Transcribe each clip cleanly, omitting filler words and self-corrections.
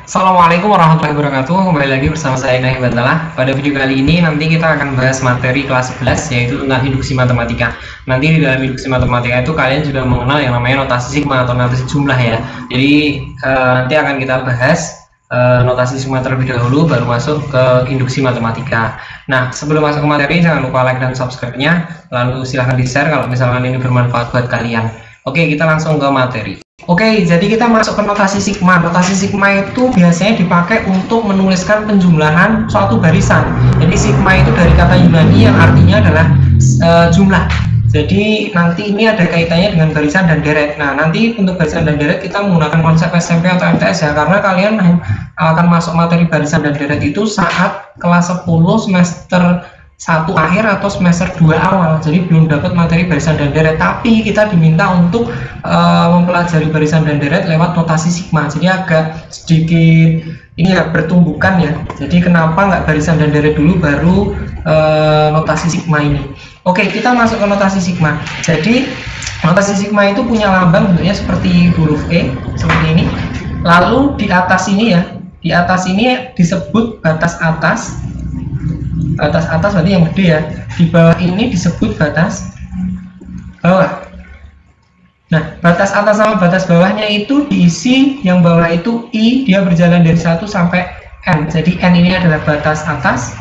Assalamualaikum warahmatullahi wabarakatuh. Kembali lagi bersama saya Nahi Batalah. Pada video kali ini nanti kita akan bahas materi kelas 11 yaitu tentang induksi matematika. Nanti di dalam induksi matematika itu kalian juga mengenal yang namanya notasi sigma atau notasi jumlah ya. Jadi nanti akan kita bahas notasi sigma terlebih dahulu baru masuk ke induksi matematika. Nah, sebelum masuk ke materi jangan lupa like dan subscribe-nya, lalu silahkan di-share kalau misalkan ini bermanfaat buat kalian. Oke, kita langsung ke materi. Oke, jadi kita masuk ke notasi sigma. Notasi sigma itu biasanya dipakai untuk menuliskan penjumlahan suatu barisan. Jadi sigma itu dari kata Yunani yang artinya adalah jumlah. Jadi nanti ini ada kaitannya dengan barisan dan deret. Nah, nanti untuk barisan dan deret kita menggunakan konsep SMP atau MTS ya, karena kalian akan masuk materi barisan dan deret itu saat kelas 10 semester 1 akhir atau semester 2 awal. Jadi belum dapat materi barisan dan deret, tapi kita diminta untuk mempelajari barisan dan deret lewat notasi sigma. Jadi agak sedikit ini ya bertumbukan ya. Jadi kenapa nggak barisan dan deret dulu baru notasi sigma ini. Oke, kita masuk ke notasi sigma. Jadi notasi sigma itu punya lambang bentuknya seperti huruf E seperti ini. Lalu di atas ini ya, di atas ini disebut batas atas. Batas atas berarti yang gede ya. Di bawah ini disebut batas bawah. Nah, batas atas sama batas bawahnya itu diisi, yang bawah itu I, dia berjalan dari 1 sampai N. Jadi N ini adalah batas atas,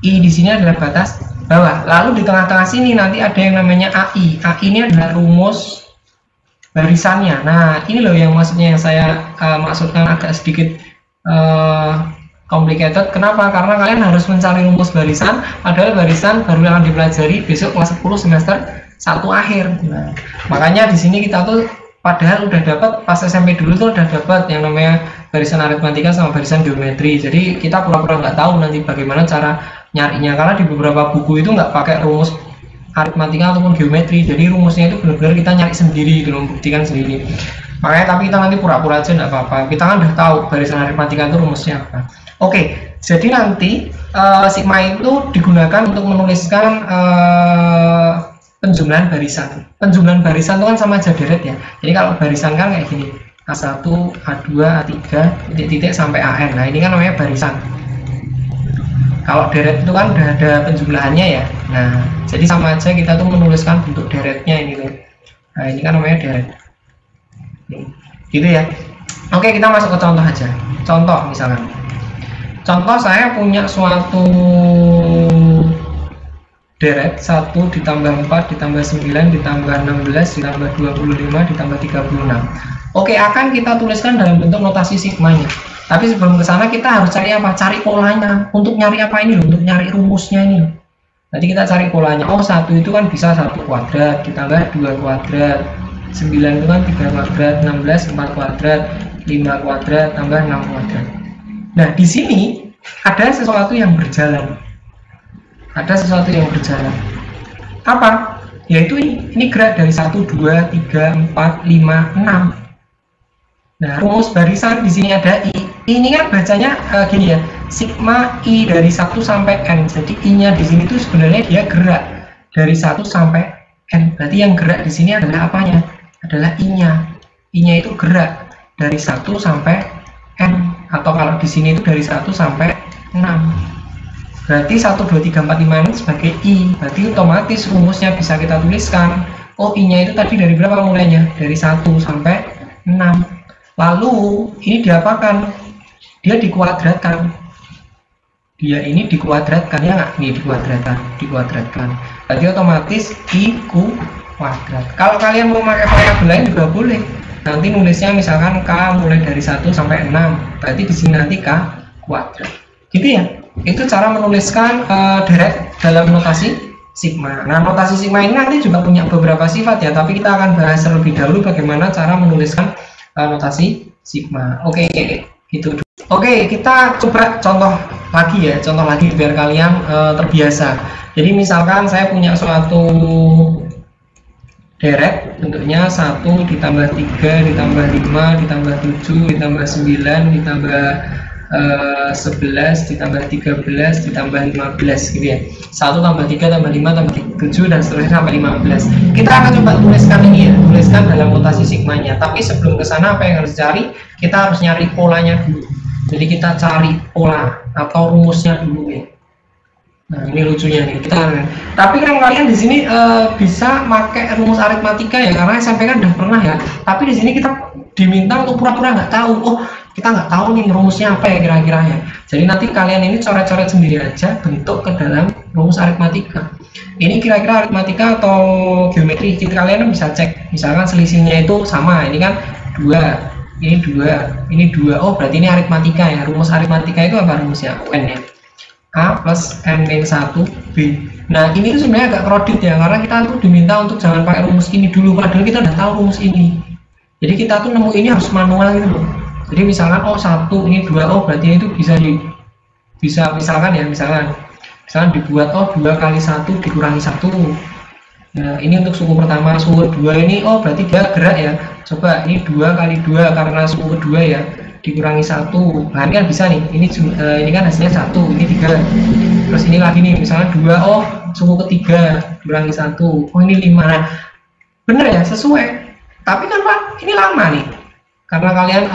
I di sini adalah batas bawah. Lalu di tengah-tengah sini nanti ada yang namanya AI. AI ini adalah rumus barisannya. Nah, ini loh yang maksudnya yang saya maksudkan agak sedikit complicated. Kenapa? Karena kalian harus mencari rumus barisan, padahal barisan baru akan dipelajari besok kelas 10 semester 1 akhir. Nah, makanya di sini kita tuh padahal udah dapat pas SMP dulu tuh udah dapat yang namanya barisan aritmatika sama barisan geometri. Jadi kita pura-pura nggak tahu nanti bagaimana cara nyarinya, karena di beberapa buku itu nggak pakai rumus aritmatika ataupun geometri. Jadi rumusnya itu benar-benar kita nyari sendiri, itu membuktikan sendiri. Makanya tapi kita nanti pura-pura aja nggak apa-apa. Kita kan udah tahu barisan aritmatika itu rumusnya apa. Oke, jadi nanti sigma itu digunakan untuk menuliskan penjumlahan barisan. Penjumlahan barisan itu kan sama aja deret ya. Jadi kalau barisan kan kayak gini, A1, A2, A3, titik-titik sampai AN. Nah, ini kan namanya barisan. Kalau deret itu kan udah ada penjumlahannya ya. Nah, jadi sama aja kita tuh menuliskan bentuk deretnya ini tuh. Nah, ini kan namanya deret. Gitu ya. Oke, kita masuk ke contoh aja. Contoh misalkan. Contoh saya punya suatu deret 1 ditambah 4 ditambah 9 ditambah 16 ditambah 25 ditambah 36. Oke, akan kita tuliskan dalam bentuk notasi sigmanya. Tapi sebelum ke sana kita harus cari apa? Cari polanya. Untuk nyari apa ini loh? Untuk nyari rumusnya ini. Nanti kita cari polanya. Oh, 1 itu kan bisa 1 kuadrat ditambah 2 kuadrat. 9 itu kan 3 kuadrat, 16 4 kuadrat, 5 kuadrat tambah 6 kuadrat. Nah, di sini ada sesuatu yang berjalan. Ada sesuatu yang berjalan. Apa? Yaitu ini gerak dari 1 2 3 4 5 6. Nah, rumus barisan di sini ada I. Ini kan bacanya gini ya, sigma I dari 1 sampai N. Jadi I-nya di sini tuh sebenarnya dia gerak dari 1 sampai N. Berarti yang gerak di sini adalah apanya? Adalah I-nya. I-nya itu gerak dari 1 sampai N. Atau kalau di sini itu dari 1 sampai 6. Berarti 1 2 3 4 5 ini sebagai I. Berarti otomatis rumusnya bisa kita tuliskan. Oh, I-nya itu tadi dari berapa mulainya? Dari 1 sampai 6. Lalu ini diapakan? Dia dikuadratkan. Dia ini dikuadratkan ya nggak? Ini dikuadratkan. Berarti otomatis I kuadrat. Kalau kalian mau pakai variabel lain juga boleh. Nanti nulisnya misalkan K mulai dari 1 sampai 6. Berarti di sini nanti K kuadrat. Gitu ya. Itu cara menuliskan deret dalam notasi sigma. Nah, notasi sigma ini nanti juga punya beberapa sifat ya, tapi kita akan bahas terlebih dahulu bagaimana cara menuliskan notasi sigma. Oke, gitu. Oke, kita coba contoh lagi biar kalian terbiasa. Jadi misalkan saya punya suatu deret bentuknya 1 ditambah 3 ditambah 5 ditambah 7 ditambah 9 ditambah 11 ditambah 13 ditambah 15 gitu ya. 1 tambah 3 tambah 5 tambah 7 dan seterusnya sampai 15. Kita akan coba tuliskan ini ya, tuliskan dalam notasi sigmanya. Tapi sebelum ke sana apa yang harus dicari? Kita harus nyari polanya dulu. Jadi kita cari pola atau rumusnya dulu ya. Nah ini lucunya nih kita. Tapi kan kalian di sini bisa pakai rumus aritmatika ya, karena SMP kan udah pernah ya. Tapi di sini kita diminta untuk pura-pura nggak tahu. Oh kita nggak tahu nih rumusnya apa ya kira-kira ya. Jadi nanti kalian ini coret-coret sendiri aja bentuk ke dalam rumus aritmatika. Ini kira-kira aritmatika atau geometri, kalian bisa cek. Misalkan selisihnya itu sama, ini kan 2, ini 2, ini 2. Oh berarti ini aritmatika ya. Rumus aritmatika itu apa rumusnya? UN ya. A plus N-1 B. Nah ini tuh sebenarnya agak kredit ya, karena kita tuh diminta untuk jangan pakai rumus ini dulu, padahal kita udah tahu rumus ini. Jadi kita tuh nemu ini harus manual gitu loh. Jadi misalkan oh 1 ini 2, oh berarti itu bisa misalkan ya, misalkan dibuat oh 2 kali 1 dikurangi 1. Nah ini untuk suku pertama. Suku kedua ini oh berarti dia gerak ya. Coba ini 2 kali 2 karena suku kedua ya, dikurangi 1. Nah ini kan bisa nih, ini kan hasilnya 1, ini 3. Terus ini lagi nih misalnya 2, oh suku ketiga dikurangi 1, oh ini 5. Nah bener ya, sesuai. Tapi kan Pak ini lama nih karena kalian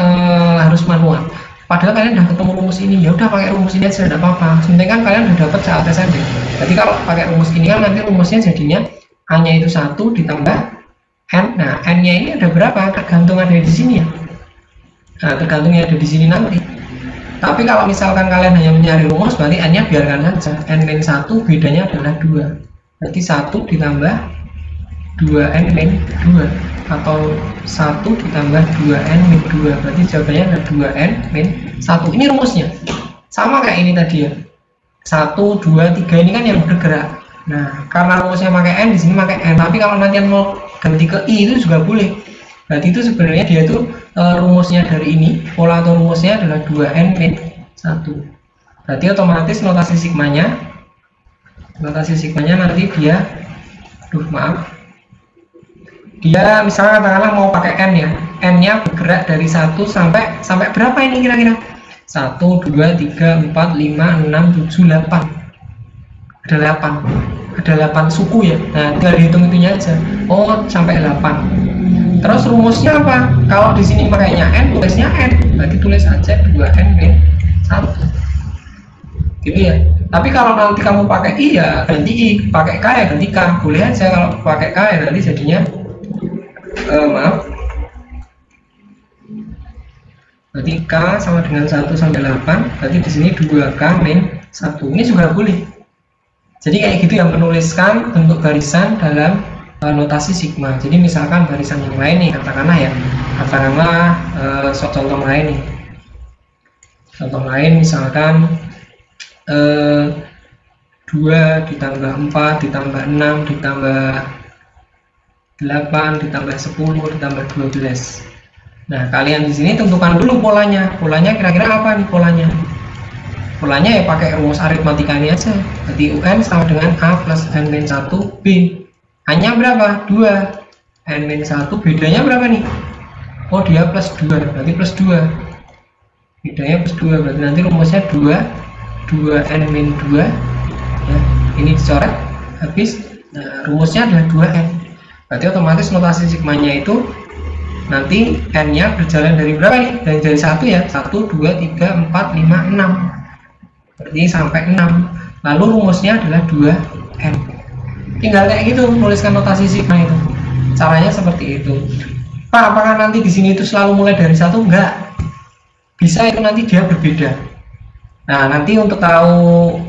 harus manual. Padahal kalian udah ketemu rumus ini, ya udah pakai rumus ini aja tidak apa-apa. Sebenarnya kan kalian udah dapat saat tes aja. Jadi kalau pakai rumus ini kan nanti rumusnya jadinya A-nya itu 1 ditambah N. Nah N-nya ini ada berapa? Tergantung ada di sini ya. Nah tergantung yang ada di sini nanti. Tapi kalau misalkan kalian hanya mencari rumus, berarti N-nya biarkan saja. N-1 bedanya adalah 2. Berarti 1 ditambah 2N-2 atau 1 ditambah 2N-2. Berarti jawabannya ada 2N-1. Ini rumusnya sama kayak ini tadi ya. 1, 2, 3 ini kan yang bergerak. Nah karena rumusnya pakai N, di sini pakai N. Tapi kalau nanti mau ganti ke I itu juga boleh. Berarti itu sebenarnya dia tuh rumusnya dari ini, pola atau rumusnya adalah 2N-1. Berarti otomatis notasi sigmanya nanti dia, dia misalnya katakanlah mau pakai N ya, N-nya bergerak dari 1 sampai berapa ini kira-kira? 1, 2, 3, 4, 5, 6, 7, 8. Ada 8 suku ya. Nah tinggal dihitung itunya aja. Oh sampai 8. Terus rumusnya apa? Kalau di sini pakainya N, tulisnya N. Berarti tulis aja 2N-1. Gitu ya. Tapi kalau nanti kamu pakai I ya ganti I, pakai K ya ganti K. Boleh aja kalau pakai K ya nanti jadinya berarti K sama dengan 1 sampai 8. Berarti di sini 2K-1. Ini juga boleh. Jadi kayak gitu yang menuliskan bentuk barisan dalam notasi sigma. Jadi misalkan barisan yang lain nih, katakanlah contoh lain nih. Contoh lain misalkan 2 ditambah 4 ditambah 6 ditambah 8 ditambah 10 ditambah 12. Nah kalian di sini tentukan dulu polanya. Polanya kira-kira apa nih polanya? Polanya ya pakai rumus aritmatika ini aja. Berarti UN sama dengan A plus N-1 B. Hanya berapa? 2. N-1 bedanya berapa nih? Oh dia plus 2, berarti plus 2. Bedanya plus 2, berarti nanti rumusnya 2N-2 ya, ini dicoret habis. Nah rumusnya adalah 2N. Berarti otomatis notasi sigmanya itu nanti N-nya berjalan dari berapa nih? Dari 1 ya, 1, 2, 3, 4, 5, 6. Berarti sampai 6. Lalu rumusnya adalah 2N. Tinggal kayak gitu menuliskan notasi sigma itu. Caranya seperti itu. Pak, apakah nanti di sini itu selalu mulai dari 1? Enggak. Bisa itu nanti dia berbeda. Nah, nanti untuk tahu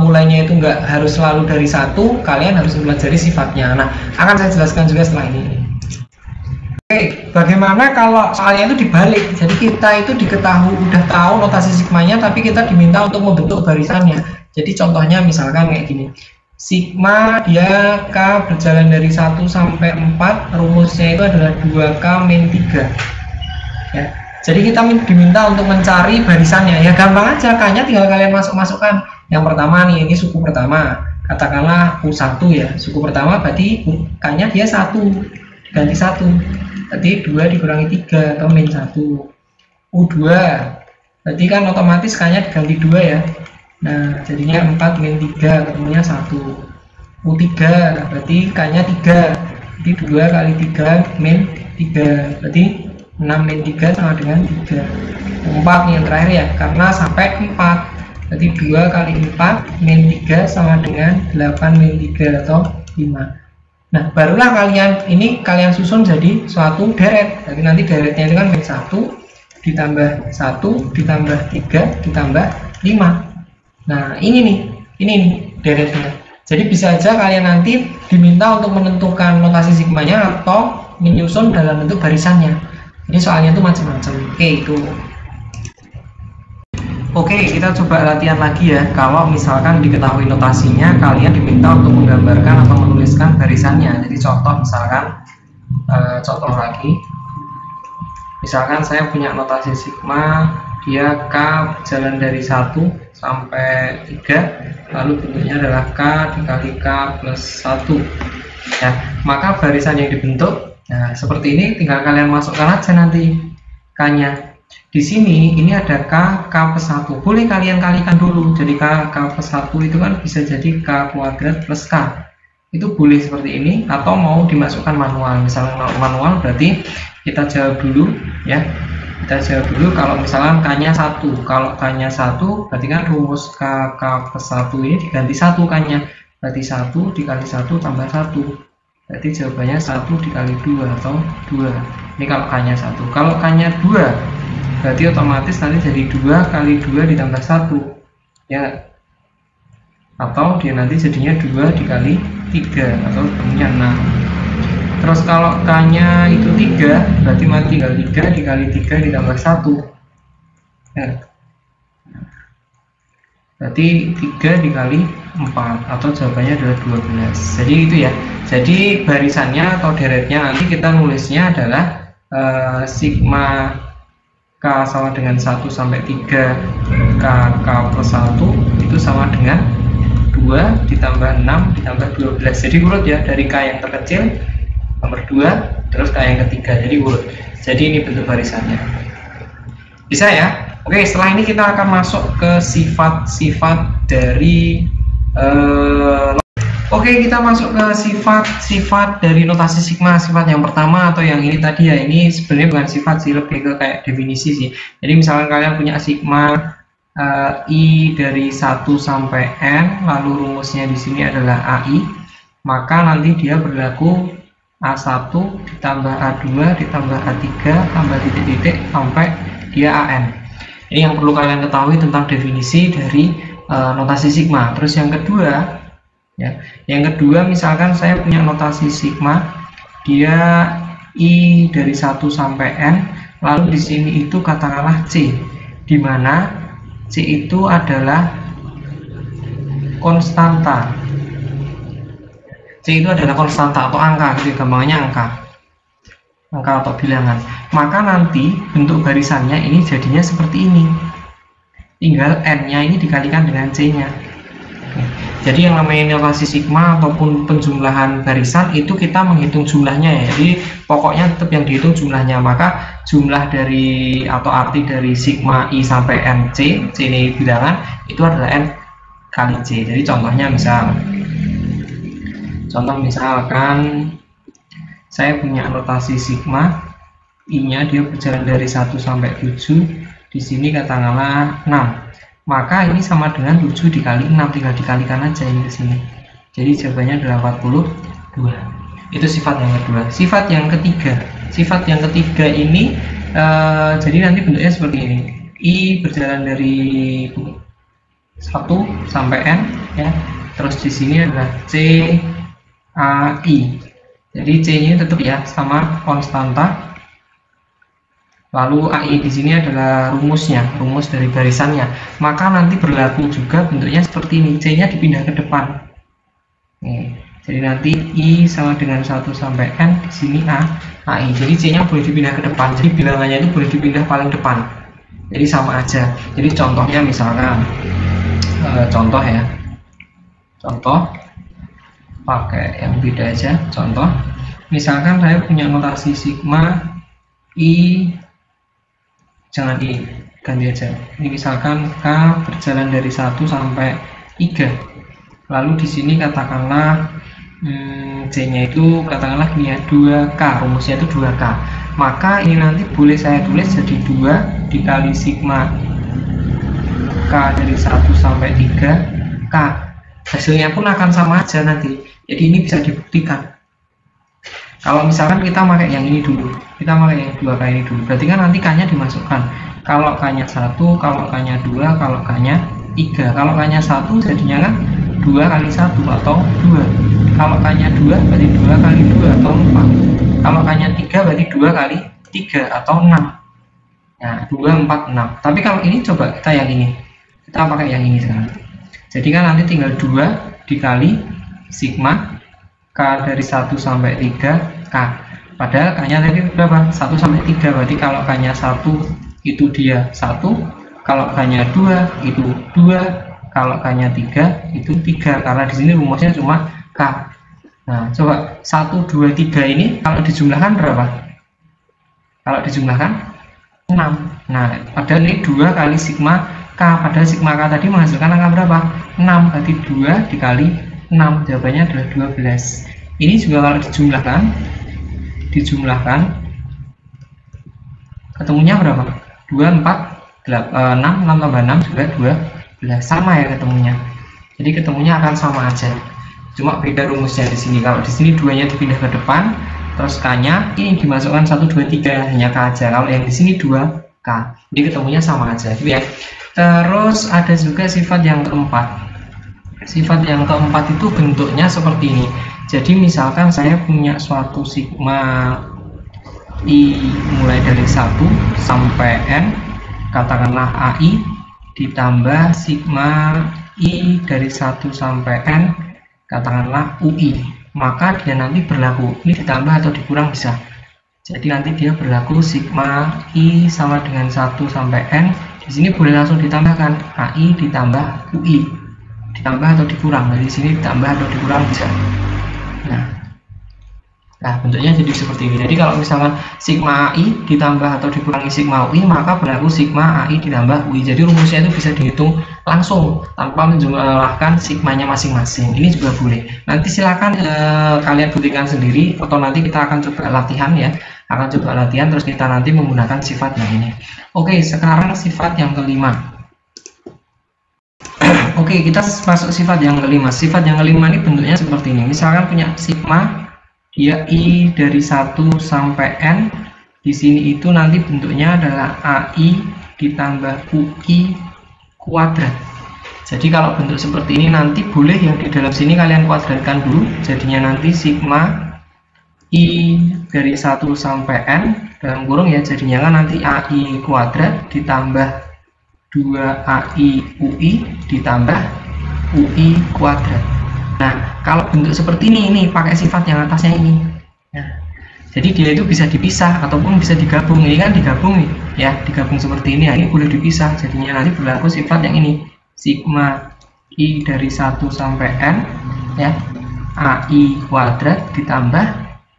mulainya itu enggak harus selalu dari 1, kalian harus mempelajari sifatnya. Nah, akan saya jelaskan juga setelah ini. Oke, bagaimana kalau soalnya itu dibalik? Jadi kita itu udah tahu notasi sigmanya, tapi kita diminta untuk membentuk barisannya. Jadi contohnya misalkan kayak gini. Sigma dia K berjalan dari 1 sampai 4, rumusnya itu adalah 2K-3. Ya. Jadi kita diminta untuk mencari barisannya. Ya gampang aja, K-nya tinggal kalian masukkan. Yang pertama nih, ini suku pertama. Katakanlah U1 ya. Suku pertama berarti K-nya dia 1, ganti 1. Berarti 2 dikurangi 3 atau min 1. U2 berarti kan otomatis K-nya diganti 2 ya. Nah jadinya 4 min 3 ketemunya 1. U3 berarti K-nya 3, jadi 2 kali 3 min 3, berarti 6 min 3 sama dengan 3. 4 nih yang terakhir ya, karena sampai 4. Berarti 2 kali 4 min 3 sama dengan 8 min 3 atau 5. Nah, barulah kalian susun jadi suatu deret. Jadi nanti deretnya itu kan min 1 ditambah 1 ditambah 3 ditambah 5. Nah, ini nih deretnya. Jadi bisa aja kalian nanti diminta untuk menentukan notasi sigmanya atau menyusun dalam bentuk barisannya. Jadi soalnya itu macam-macam. Oke, kita coba latihan lagi ya. Kalau misalkan diketahui notasinya, kalian diminta untuk menggambarkan atau menuliskan barisannya. Jadi contoh misalkan, contoh lagi. Misalkan saya punya notasi sigma, dia K berjalan dari 1 sampai 3, lalu bentuknya adalah K dikali K plus 1. Ya, maka barisan yang dibentuk, nah seperti ini, tinggal kalian masukkan aja nanti K-nya. Di sini ini ada K plus 1, boleh kalian kalikan dulu. Jadi K plus 1 itu kan bisa jadi K kuadrat plus K. Itu boleh seperti ini, atau mau dimasukkan manual. Misalnya manual berarti kita jawab dulu ya. Kita jawab dulu kalau misalkan K-nya 1. Kalau K-nya 1 berarti kan rumus K plus 1 ini diganti 1 K-nya. Berarti 1 dikali 1 tambah 1. Berarti jawabannya 1 dikali 2 atau 2. Ini kalau K-nya 1. Kalau K-nya 2 berarti otomatis nanti jadi 2 kali 2 ditambah 1 ya, atau dia nanti jadinya 2 dikali 3 atau bentuknya 6. Terus kalau K nya itu 3 berarti nanti tinggal 3 dikali 3 ditambah 1 ya. Berarti 3 dikali 4 atau jawabannya adalah 12. Jadi itu ya. Jadi barisannya atau deretnya nanti kita nulisnya adalah sigma K sama dengan 1 sampai 3 K plus 1 itu sama dengan 2 ditambah 6 ditambah 12. Jadi urut ya, dari K yang terkecil nomor 2 terus K yang ketiga, jadi urut. Jadi ini bentuk barisannya. Bisa ya? Oke, setelah ini kita akan masuk ke sifat-sifat dari Oke, kita masuk ke sifat-sifat dari notasi sigma. Sifat yang pertama atau yang ini tadi ya, ini sebenarnya bukan sifat sih, lebih ke kayak definisi sih. Jadi misalkan kalian punya sigma I dari 1 sampai N, lalu rumusnya di sini adalah AI, maka nanti dia berlaku A1 ditambah A2 ditambah A3 tambah titik-titik sampai dia AN. Ini yang perlu kalian ketahui tentang definisi dari notasi sigma. Terus yang kedua ya, yang kedua misalkan saya punya notasi sigma, dia I dari 1 sampai N, lalu di sini itu katakanlah C, di mana C itu adalah konstanta. C itu adalah konstanta atau angka, gitu gampangnya angka atau bilangan. Maka nanti bentuk barisannya ini jadinya seperti ini, tinggal N-nya ini dikalikan dengan C-nya. Jadi yang namanya notasi sigma ataupun penjumlahan barisan itu kita menghitung jumlahnya ya. Jadi pokoknya tetap yang dihitung jumlahnya. Maka jumlah dari atau arti dari sigma I sampai N C ini bilangan, itu adalah N kali C. Jadi contohnya misalkan saya punya notasi sigma, I-nya dia berjalan dari 1 sampai 7, di sini katakanlah 6. Maka ini sama dengan 7 dikali 6, tinggal dikalikan aja ini ke sini. Jadi jawabannya adalah 42. Itu sifat yang kedua. Sifat yang ketiga ini jadi nanti bentuknya seperti ini. I berjalan dari 1 sampai N ya. Terus di sini adalah C A I. Jadi C-nya tetap ya sama konstanta. Lalu AI di sini adalah rumusnya, rumus dari barisannya. Maka nanti berlaku juga bentuknya seperti ini, C-nya dipindah ke depan. Nih, jadi nanti I sama dengan 1 sampai N, di sini A, AI. Jadi C-nya boleh dipindah ke depan, jadi bilangannya itu boleh dipindah paling depan. Jadi sama aja. Jadi contohnya misalkan, contoh pakai yang beda aja. Contoh, misalkan saya punya notasi sigma I, jangan I, ganti aja. Ini misalkan K berjalan dari 1 sampai 3. Lalu di sini katakanlah C-nya itu katakanlah gini ya, 2K, rumusnya itu 2K. maka ini nanti boleh saya tulis jadi 2 dikali sigma K dari 1 sampai 3 K. Hasilnya pun akan sama aja nanti. Jadi ini bisa dibuktikan. Kalau misalkan kita pakai yang ini dulu, kita pakai yang 2K ini dulu, berarti kan nanti K-nya dimasukkan. Kalau K-nya 1, kalau K-nya 2, kalau K-nya 3. Kalau K-nya 1 jadinya kan 2 kali 1 atau 2. Kalau K-nya 2 berarti 2 kali 2 atau 4. Kalau K-nya 3 berarti 2 kali 3 atau 6. Nah, 2, 4, 6. Tapi kalau ini coba kita yang ini. Kita pakai yang ini sekarang. Jadi kan nanti tinggal 2 dikali sigma K dari 1 sampai 3 K. Padahal K-nya tadi berapa? 1 sampai 3. Berarti kalau K-nya 1 itu dia 1, kalau K-nya 2 itu 2, kalau K-nya 3 itu 3. Karena di sini rumusnya cuma K. Nah, coba 1, 2, 3 ini kalau dijumlahkan berapa? Kalau dijumlahkan 6. Nah, padahal ini 2 kali sigma K. Padahal sigma K tadi menghasilkan angka berapa? 6. Berarti 2 dikali 6. Jawabannya adalah 12. Ini juga kalau dijumlahkan ketemunya berapa? 2, 4, 6, 6 tambah 6 juga 12. Sama ya ketemunya. Jadi ketemunya akan sama aja. Cuma beda rumusnya di sini. Kalau di sini 2-nya dipindah ke depan, terus K-nya ini dimasukkan 1, 2, 3 hanya K aja. Kalau yang di sini 2K. Jadi ketemunya sama aja, gitu ya. Terus ada juga sifat yang keempat. Sifat yang keempat itu bentuknya seperti ini. Jadi misalkan saya punya suatu sigma I mulai dari 1 sampai N, katakanlah AI, ditambah sigma I dari 1 sampai N, katakanlah UI. Maka dia nanti berlaku, ini ditambah atau dikurang bisa. Jadi nanti dia berlaku sigma I sama dengan 1 sampai N. Di sini boleh langsung ditambahkan AI ditambah UI, ditambah atau dikurang. Dari sini ditambah atau dikurang bisa. Nah, bentuknya jadi seperti ini. Jadi kalau misalkan sigma AI ditambah atau dikurangi sigma UI, maka berlaku sigma AI ditambah UI. Jadi rumusnya itu bisa dihitung langsung tanpa menjumlahkan sigmanya masing-masing. Ini juga boleh. Nanti silakan kalian buktikan sendiri, atau nanti kita akan coba latihan ya. Terus kita nanti menggunakan sifat yang ini. Oke, sekarang sifat yang kelima. Oke, kita masuk sifat yang kelima. Sifat yang kelima ini bentuknya seperti ini. Misalkan punya sigma, dia I dari 1 sampai N. Di sini itu nanti bentuknya adalah AI ditambah UI kuadrat. Jadi kalau bentuk seperti ini nanti boleh yang di dalam sini kalian kuadratkan dulu. Jadinya nanti sigma I dari 1 sampai N dalam kurung ya, jadinya kan nanti AI kuadrat ditambah 2AI UI ditambah UI kuadrat. Nah, kalau bentuk seperti ini pakai sifat yang atasnya ini. Nah, jadi dia itu bisa dipisah ataupun bisa digabung. Ini kan digabung nih, ya, digabung seperti ini. Ya, ini boleh dipisah. Jadinya nanti berlaku sifat yang ini. Sigma I dari 1 sampai N, ya, AI kuadrat ditambah,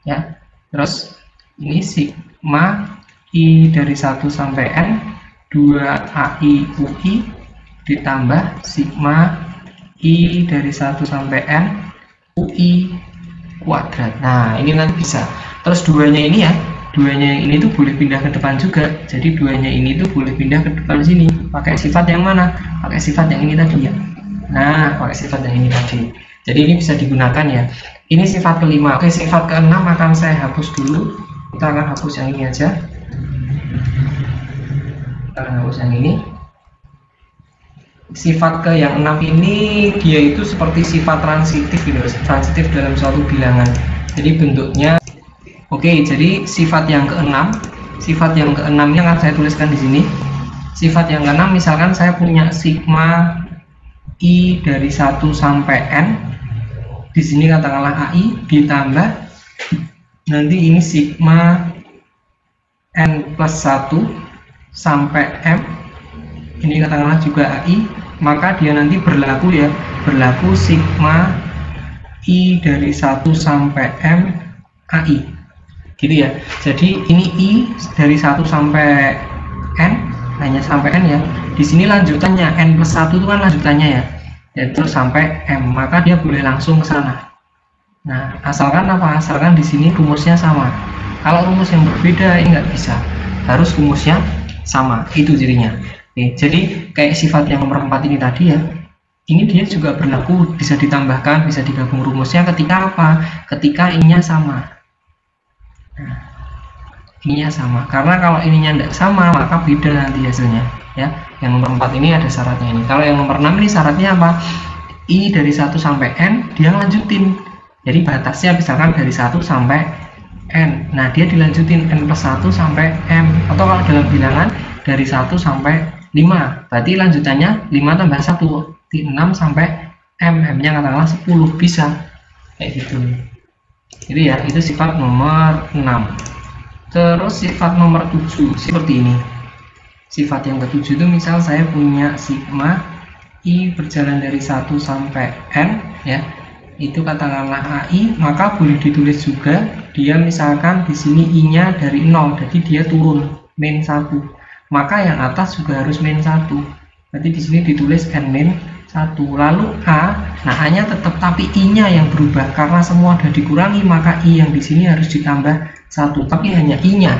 ya, terus ini sigma I dari 1 sampai N 2AI UI ditambah sigma I dari 1 sampai N UI kuadrat. Nah, ini nanti bisa. Terus duanya ini ya, duanya ini tuh boleh pindah ke depan juga. Jadi duanya ini tuh boleh pindah ke depan sini. Pakai sifat yang mana? Pakai sifat yang ini tadi ya. Nah, pakai sifat yang ini tadi. Jadi ini bisa digunakan ya. Ini sifat kelima. Oke, sifat keenam akan saya hapus dulu. Kita akan hapus yang ini aja. Kita akan hapus yang ini. Sifat ke yang 6 ini dia itu seperti sifat transitif gitu, transitif dalam suatu bilangan. Jadi bentuknya jadi sifat yang keenam, sifat yang keenamnya akan saya tuliskan di sini. Sifat yang keenam misalkan saya punya sigma I dari 1 sampai N. Di sini katakanlah AI ditambah nanti ini sigma N plus 1 sampai M. Ini katakanlah juga AI, maka dia nanti berlaku ya, berlaku sigma I dari 1 sampai M AI, gitu ya. Jadi ini I dari 1 sampai N, hanya sampai N ya. Di sini lanjutannya N plus 1 itu kan lanjutannya ya, dan terus sampai M, maka dia boleh langsung ke sana. Nah, asalkan apa? Asalkan di sini rumusnya sama. Kalau rumus yang berbeda ini nggak bisa, harus rumusnya sama, itu cirinya. Oke, jadi kayak sifat yang nomor 4 ini tadi ya, ini dia juga berlaku, bisa ditambahkan, bisa digabung rumusnya ketika apa? Ketika ininya sama. Nah, ininya sama, karena kalau ininya tidak sama maka beda nanti hasilnya ya. Yang nomor 4 ini ada syaratnya ini. Kalau yang nomor 6 ini syaratnya apa? I dari 1 sampai N dia lanjutin, jadi batasnya misalkan dari 1 sampai N. Nah dia dilanjutin N plus 1 sampai M, atau kalau dalam bilangan dari 1 sampai 5, berarti lanjutannya 5 tambah 1 di 6 sampai M, M-nya katakanlah 10, bisa kayak gitu. Jadi ya itu sifat nomor 6. Terus sifat nomor 7 seperti ini. Sifat yang ke-7 itu misal saya punya sigma I berjalan dari 1 sampai N ya, itu katakanlah AI, maka boleh ditulis juga dia misalkan di sini I-nya dari 0, jadi dia turun min 1, maka yang atas juga harus min 1. Berarti di sini ditulis N min 1. Lalu A, nah A-nya tetap tapi I-nya yang berubah karena semua sudah dikurangi, maka I yang di sini harus ditambah 1, tapi hanya I-nya.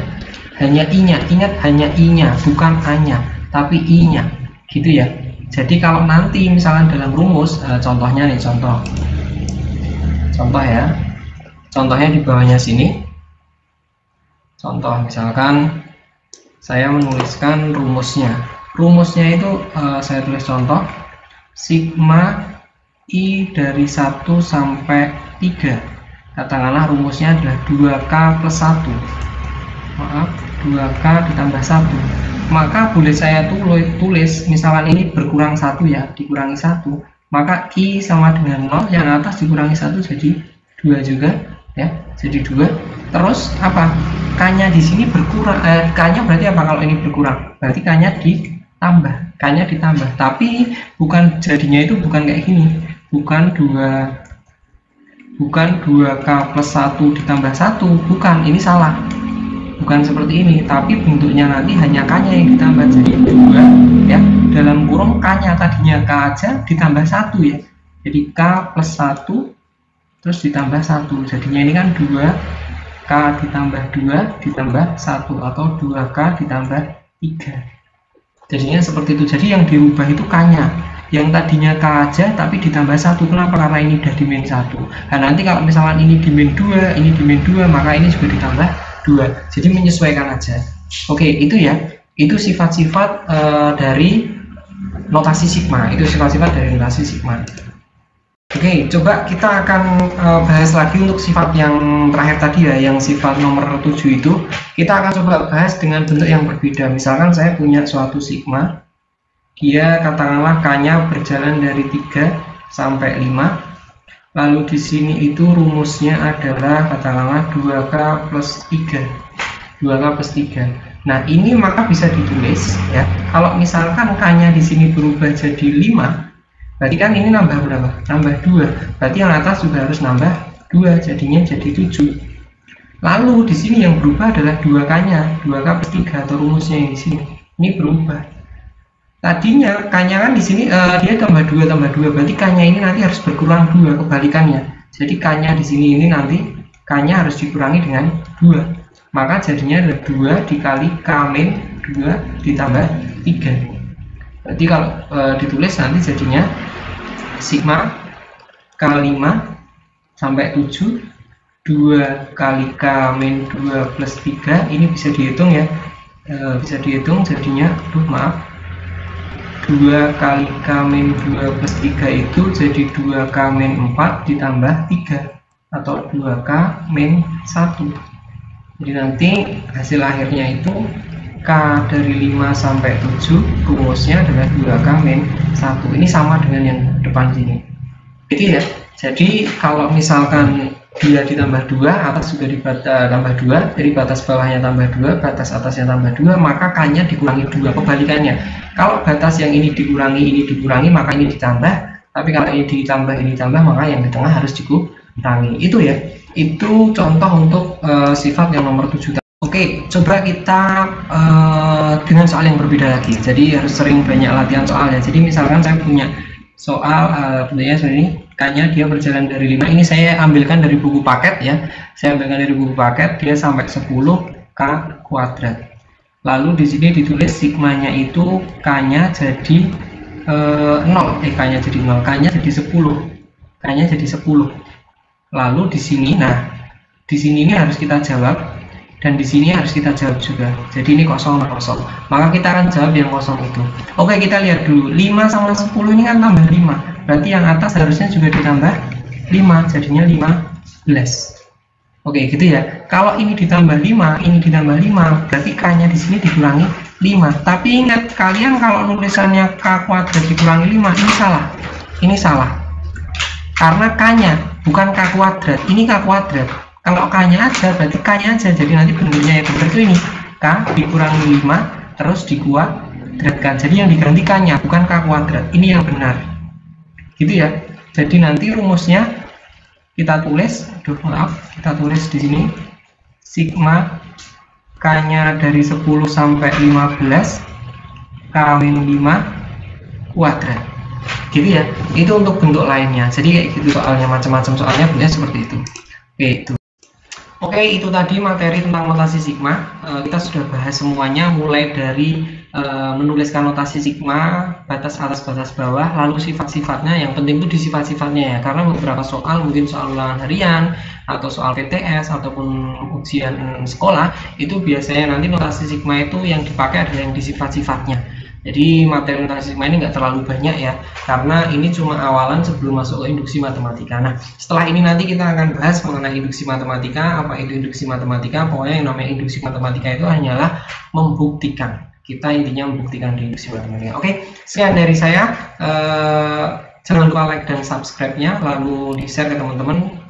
Hanya I-nya, ingat hanya I-nya, bukan A-nya, tapi I-nya. Gitu ya. Jadi kalau nanti misalkan dalam rumus, contohnya nih, contoh ya. Contohnya di bawahnya sini. Contoh misalkan saya menuliskan rumusnya. Rumusnya itu saya tulis contoh sigma I dari 1 sampai 3. Katakanlah rumusnya adalah 2K plus 1. Maaf, 2K ditambah 1. Maka boleh saya tulis misalkan ini berkurang 1 ya, dikurangi 1. Maka I sama dengan 0, yang atas dikurangi 1 jadi 2 juga ya, jadi 2. Terus apa? K-nya di sini berkurang, K-nya berarti apa kalau ini berkurang? Berarti K-nya ditambah, K-nya ditambah. Tapi bukan jadinya itu bukan kayak gini. Bukan 2K plus 1 ditambah 1, bukan, ini salah. Bukan seperti ini, tapi bentuknya nanti hanya K-nya yang ditambah jadi 2 ya. Dalam kurung K-nya tadinya K aja ditambah 1 ya. Jadi K plus 1 terus ditambah 1. Jadinya ini kan 2K ditambah 2 ditambah 1 atau 2K ditambah 3. Jadinya seperti itu. Jadi yang dirubah itu K-nya. Yang tadinya K aja tapi ditambah 1. Kenapa? Karena ini udah di min 1. Nah nanti kalau misalkan ini di min 2, ini di min 2, maka ini juga ditambah 2. Jadi menyesuaikan aja. Oke, itu ya. Itu sifat-sifat dari notasi sigma. Itu sifat-sifat dari notasi sigma. Oke, coba kita akan bahas lagi untuk sifat yang terakhir tadi ya, yang sifat nomor 7 itu. Kita akan coba bahas dengan bentuk yang berbeda. Misalkan saya punya suatu sigma, dia katakanlah K-nya berjalan dari 3 sampai 5. Lalu di sini itu rumusnya adalah katakanlah 2K plus 3. 2K plus 3. Nah, ini maka bisa ditulis ya. Kalau misalkan K-nya di sini berubah jadi 5, berarti kan ini nambah berapa? Nambah 2. Berarti yang atas juga harus nambah 2, jadinya jadi 7. Lalu di sini yang berubah adalah 2K-nya, 2K plus 3 atau rumusnya yang di sini. Ini berubah. Tadinya K-nya kan di sini dia tambah 2 tambah 2, berarti K-nya ini nanti harus berkurang 2, kebalikannya. Jadi K-nya di sini ini nanti K-nya harus dikurangi dengan 2. Maka jadinya adalah 2 dikali K min 2 ditambah 3. Berarti kalau ditulis nanti jadinya sigma K5 sampai 7 2 kali K min 2 plus 3. Ini bisa dihitung ya, bisa dihitung jadinya 2 kali K min 2 plus 3 itu jadi 2K min 4 ditambah 3 atau 2K min 1. Jadi nanti hasil akhirnya itu K dari 5 sampai 7 rumusnya adalah 2K min 1. Ini sama dengan yang depan sini. Jadi ya, jadi kalau misalkan dia ditambah 2, atas juga ditambah 2, jadi batas bawahnya tambah 2, batas atasnya tambah 2, maka K-nya dikurangi 2, kebalikannya. Kalau batas yang ini dikurangi, maka ini ditambah, tapi kalau ini ditambah, maka yang di tengah harus dikurangi. Itu ya, itu contoh untuk sifat yang nomor 7. Oke, coba kita dengan soal yang berbeda lagi. Jadi harus sering banyak latihan soalnya. Jadi misalkan saya punya soal bentuknya seperti ini. K-nya dia berjalan dari 5. Ini saya ambilkan dari buku paket ya. Saya ambilkan dari buku paket, dia sampai 10 K kuadrat. Lalu di sini ditulis sigmanya itu K-nya jadi 0, K-nya jadi 0, K-nya jadi 10. K-nya jadi 10. Lalu di sini, nah di sini ini harus kita jawab, dan di sini harus kita jawab juga. Jadi ini kosong, kosong. Maka kita akan jawab yang kosong itu. Oke, kita lihat dulu. 5 sama 10 ini kan tambah 5. Berarti yang atas harusnya juga ditambah 5. Jadinya 15. Oke, gitu ya. Kalau ini ditambah 5, ini ditambah 5, berarti K-nya di sini dikurangi 5. Tapi ingat, kalian kalau nulisannya K kuadrat dikurangi 5, ini salah. Ini salah. Karena K-nya bukan K kuadrat, ini K kuadrat. Kalau K-nya aja, berarti K-nya aja. Jadi nanti bentuknya yang benar itu ini. K dikurangi 5, terus dikuadratkan. Jadi yang diganti K-nya, bukan K kuadrat. Ini yang benar. Gitu ya. Jadi nanti rumusnya kita tulis, kita tulis di sini. Sigma K-nya dari 10 sampai 15 kawin 5 kuadrat. Gitu ya. Itu untuk bentuk lainnya. Jadi kayak gitu soalnya, macam-macam soalnya bentuknya seperti itu. Oke, itu. Oke, itu tadi materi tentang notasi sigma. Kita sudah bahas semuanya, mulai dari menuliskan notasi sigma, batas atas, batas bawah, lalu sifat-sifatnya. Yang penting itu di sifat-sifatnya ya, karena beberapa soal, mungkin soal ulangan harian, atau soal PTS, ataupun ujian sekolah, itu biasanya nanti notasi sigma itu yang dipakai adalah yang di sifat-sifatnya. Jadi materi notasi sigma ini nggak terlalu banyak ya, karena ini cuma awalan sebelum masuk ke induksi matematika. Nah, setelah ini nanti kita akan bahas mengenai induksi matematika. Apa itu induksi matematika? Pokoknya yang namanya induksi matematika itu hanyalah membuktikan. Kita intinya membuktikan di induksi matematika. Oke, sekian dari saya. Jangan lupa like dan subscribe-nya, lalu di-share ke teman-teman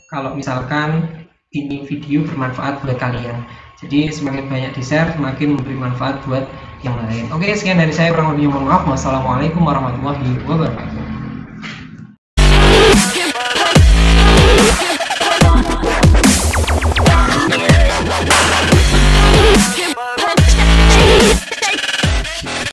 kalau misalkan ini video bermanfaat buat kalian. Jadi semakin banyak di-share, semakin memberi manfaat buat yang lain. Oke, sekian dari saya, kurang lebihnya mohon maaf. Wassalamualaikum warahmatullahi wabarakatuh.